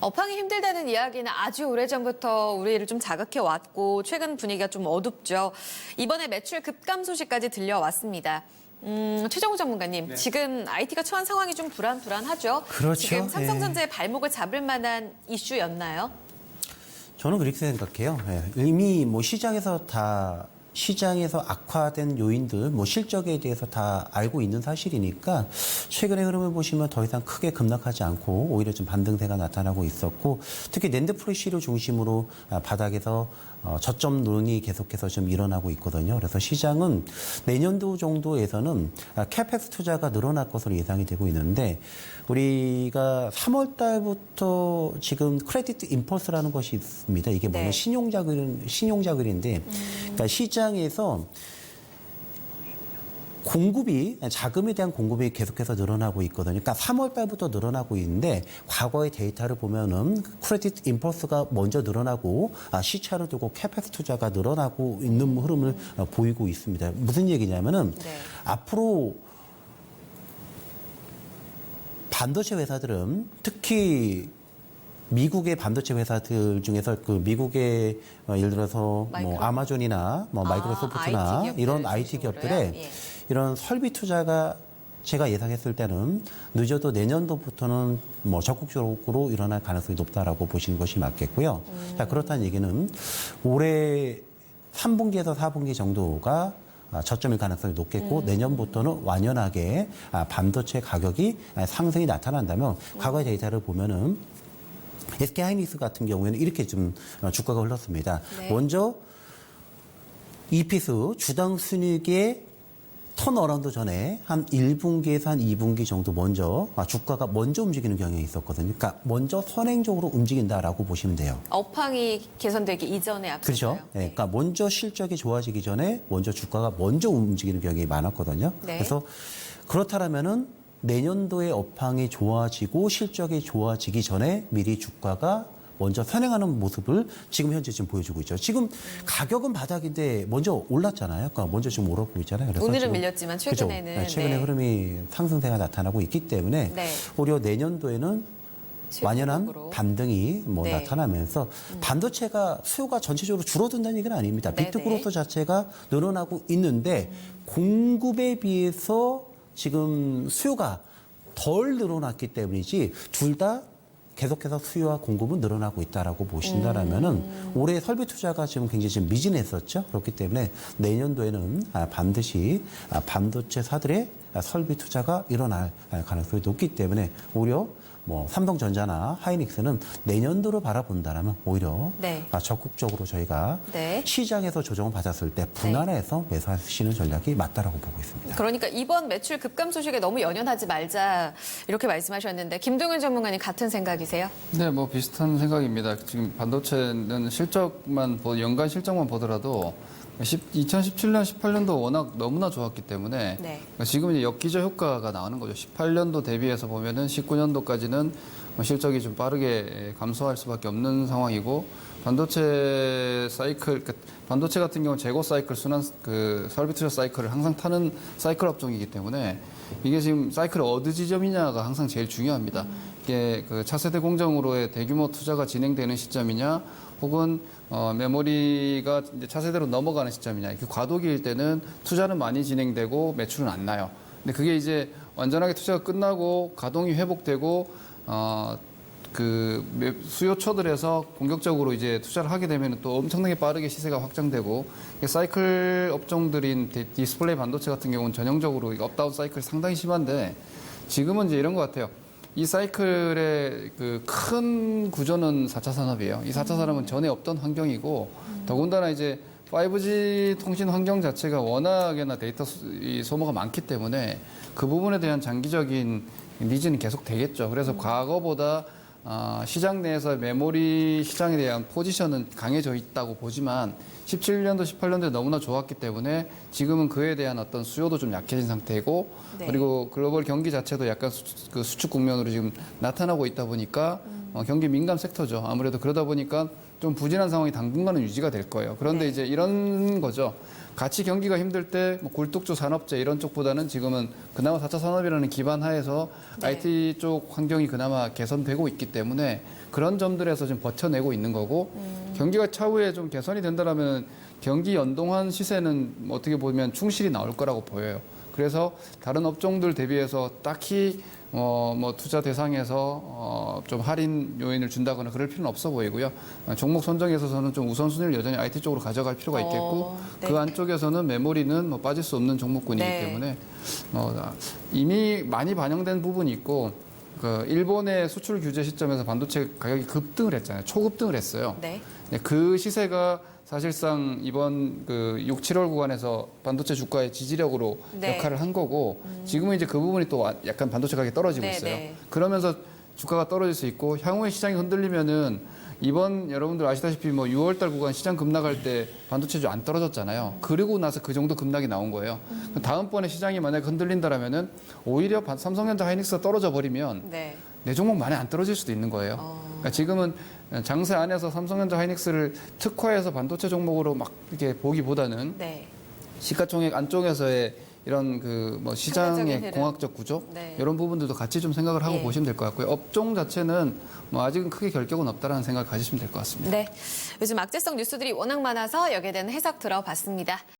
업황이 힘들다는 이야기는 아주 오래전부터 우리를 좀 자극해 왔고 최근 분위기가 좀 어둡죠. 이번에 매출 급감 소식까지 들려왔습니다. 최정우 전문가님, 네. 지금 IT가 처한 상황이 좀 불안하죠? 그렇죠. 지금 삼성전자의 발목을 잡을 만한 이슈였나요? 저는 그렇게 생각해요. 이미 시장에서 악화된 요인들, 실적에 대해서 다 알고 있는 사실이니까 최근의 흐름을 보시면 더 이상 크게 급락하지 않고 오히려 좀 반등세가 나타나고 있었고, 특히 낸드 프레시를 중심으로 바닥에서 저점 논이 계속해서 좀 일어나고 있거든요. 그래서 시장은 내년도 정도에서는 캐펙스 투자가 늘어날 것으로 예상이 되고 있는데, 우리가 3월 달부터 지금 크레디트 임펄스라는 것이 있습니다. 이게 뭐냐면 네. 신용자금인데, 그러니까 시장에서 자금에 대한 공급이 계속해서 늘어나고 있거든요. 그러니까 3월 달부터 늘어나고 있는데, 과거의 데이터를 보면은 크레디트 임펄스가 먼저 늘어나고 시차를 두고 캐펙스 투자가 늘어나고 있는 흐름을 보이고 있습니다. 무슨 얘기냐면은 앞으로 반도체 회사들은 특히 미국의 반도체 회사들 중에서 미국의 예를 들어서 아마존이나 마이크로소프트나 IT 이런 IT 기업들의 이런 설비 투자가 제가 예상했을 때는 늦어도 내년도부터는 적극적으로 일어날 가능성이 높다라고 보시는 것이 맞겠고요. 자, 그렇다는 얘기는 올해 3분기에서 4분기 정도가 저점일 가능성이 높겠고, 내년부터는 완연하게 반도체 가격이 상승이 나타난다면, 과거의 데이터를 보면은 SK 하이닉스 같은 경우에는 이렇게 좀 주가가 흘렀습니다. 먼저 EPS 주당 순이익의 턴어라운드 전에 한 1분기에서 한 2분기 정도 먼저 주가가 먼저 움직이는 경향이 있었거든요. 그러니까 먼저 선행적으로 움직인다라고 보시면 돼요. 업황이 개선되기 이전에 앞서서요. 그렇죠. 네. 그러니까 먼저 실적이 좋아지기 전에 먼저 주가가 먼저 움직이는 경향이 많았거든요. 그래서 그렇다면은 내년도에 업황이 좋아지고 실적이 좋아지기 전에 미리 주가가 먼저 선행하는 모습을 지금 현재 지금 보여주고 있죠. 지금 가격은 바닥인데 먼저 올랐잖아요. 그러니까 먼저 지금 오르고 있잖아요. 그래서 오늘은 지금, 밀렸지만 최근에는. 그렇죠. 최근에 흐름이 상승세가 나타나고 있기 때문에 오히려 내년도에는 완연한 반등이 나타나면서 반도체가 수요가 전체적으로 줄어든다는 얘기는 아닙니다. 비트그로스 자체가 늘어나고 있는데 공급에 비해서 지금 수요가 덜 늘어났기 때문이지, 둘 다 계속해서 수요와 공급은 늘어나고 있다라고 보신다라면은 올해 설비 투자가 지금 굉장히 지금 미진했었죠. 그렇기 때문에 내년도에는 반드시 반도체사들의 설비 투자가 일어날 가능성이 높기 때문에 오히려 삼성전자나 하이닉스는 내년도로 바라본다면 오히려 적극적으로 저희가 시장에서 조정을 받았을 때 분할해서 매수하시는 전략이 맞다라고 보고 있습니다. 그러니까 이번 매출 급감 소식에 너무 연연하지 말자 이렇게 말씀하셨는데, 김동윤 전문가님 같은 생각이세요? 네, 비슷한 생각입니다. 지금 반도체는 연간 실적만 보더라도 2017년, 18년도 워낙 너무나 좋았기 때문에 지금 이제 역기저 효과가 나오는 거죠. 18년도 대비해서 보면은 19년도까지는 실적이 좀 빠르게 감소할 수밖에 없는 상황이고, 반도체 같은 경우는 재고 사이클, 설비 투자 사이클을 항상 타는 사이클 업종이기 때문에 이게 지금 사이클의 어느 지점이냐가 항상 제일 중요합니다. 이게 차세대 공정으로의 대규모 투자가 진행되는 시점이냐, 혹은 메모리가 이제 차세대로 넘어가는 시점이냐. 이렇게 과도기일 때는 투자는 많이 진행되고 매출은 안 나요. 근데 그게 이제 완전하게 투자가 끝나고 가동이 회복되고 수요처들에서 공격적으로 이제 투자를 하게 되면 또 엄청나게 빠르게 시세가 확장되고, 사이클 업종들인 디스플레이 반도체 같은 경우는 전형적으로 업다운 사이클이 상당히 심한데, 지금은 이제 이런 것 같아요. 이 사이클의 큰 구조는 4차 산업이에요. 이 4차 산업은 전에 없던 환경이고, 더군다나 이제 5G 통신 환경 자체가 워낙에나 데이터 소모가 많기 때문에 그 부분에 대한 장기적인 니즈는 계속 되겠죠. 그래서 과거보다 시장 내에서 메모리 시장에 대한 포지션은 강해져 있다고 보지만, 17년도, 18년도에 너무나 좋았기 때문에 지금은 그에 대한 어떤 수요도 좀 약해진 상태고, 그리고 글로벌 경기 자체도 약간 수축 국면으로 지금 나타나고 있다 보니까 경기 민감 섹터죠. 아무래도 그러다 보니까 좀 부진한 상황이 당분간은 유지가 될 거예요. 그런데 네. 이제 이런 거죠. 같이 경기가 힘들 때 뭐 굴뚝주 산업재 이런 쪽보다는 지금은 그나마 4차 산업이라는 기반 하에서 네. IT 쪽 환경이 그나마 개선되고 있기 때문에 그런 점들에서 좀 버텨내고 있는 거고 경기가 차후에 좀 개선이 된다라면 경기 연동한 시세는 어떻게 보면 충실히 나올 거라고 보여요. 그래서 다른 업종들 대비해서 딱히 뭐 투자 대상에서 좀 할인 요인을 준다거나 그럴 필요는 없어 보이고요. 종목 선정에 있어서는 좀 우선순위를 여전히 IT 쪽으로 가져갈 필요가 있겠고 네. 그 안쪽에서는 메모리는 뭐 빠질 수 없는 종목군이기 네. 때문에 이미 많이 반영된 부분이 있고 그 일본의 수출 규제 시점에서 반도체 가격이 급등을 했잖아요. 초급등을 했어요. 네. 그 시세가 사실상 이번 그 6, 7월 구간에서 반도체 주가의 지지력으로 네. 역할을 한 거고 지금은 이제 그 부분이 또 약간 반도체 가격이 떨어지고 네, 있어요. 네. 그러면서 주가가 떨어질 수 있고 향후에 시장이 흔들리면은 이번 여러분들 아시다시피 뭐 6월 달 구간 시장 급락할 때 반도체주 안 떨어졌잖아요. 그리고 나서 그 정도 급락이 나온 거예요. 다음번에 시장이 만약에 흔들린다라면은 오히려 삼성전자 하이닉스가 떨어져 버리면 네. 내 종목 많이 안 떨어질 수도 있는 거예요. 그러니까 지금은 장세 안에서 삼성전자 하이닉스를 특화해서 반도체 종목으로 막 이렇게 보기보다는 네. 시가총액 안쪽에서의 이런 그 뭐 시장의 평균적인 흐름. 공학적 구조 네. 이런 부분들도 같이 좀 생각을 하고 예. 보시면 될 것 같고요. 업종 자체는 뭐 아직은 크게 결격은 없다라는 생각을 가지시면 될 것 같습니다. 네. 요즘 악재성 뉴스들이 워낙 많아서 여기에 대한 해석 들어봤습니다.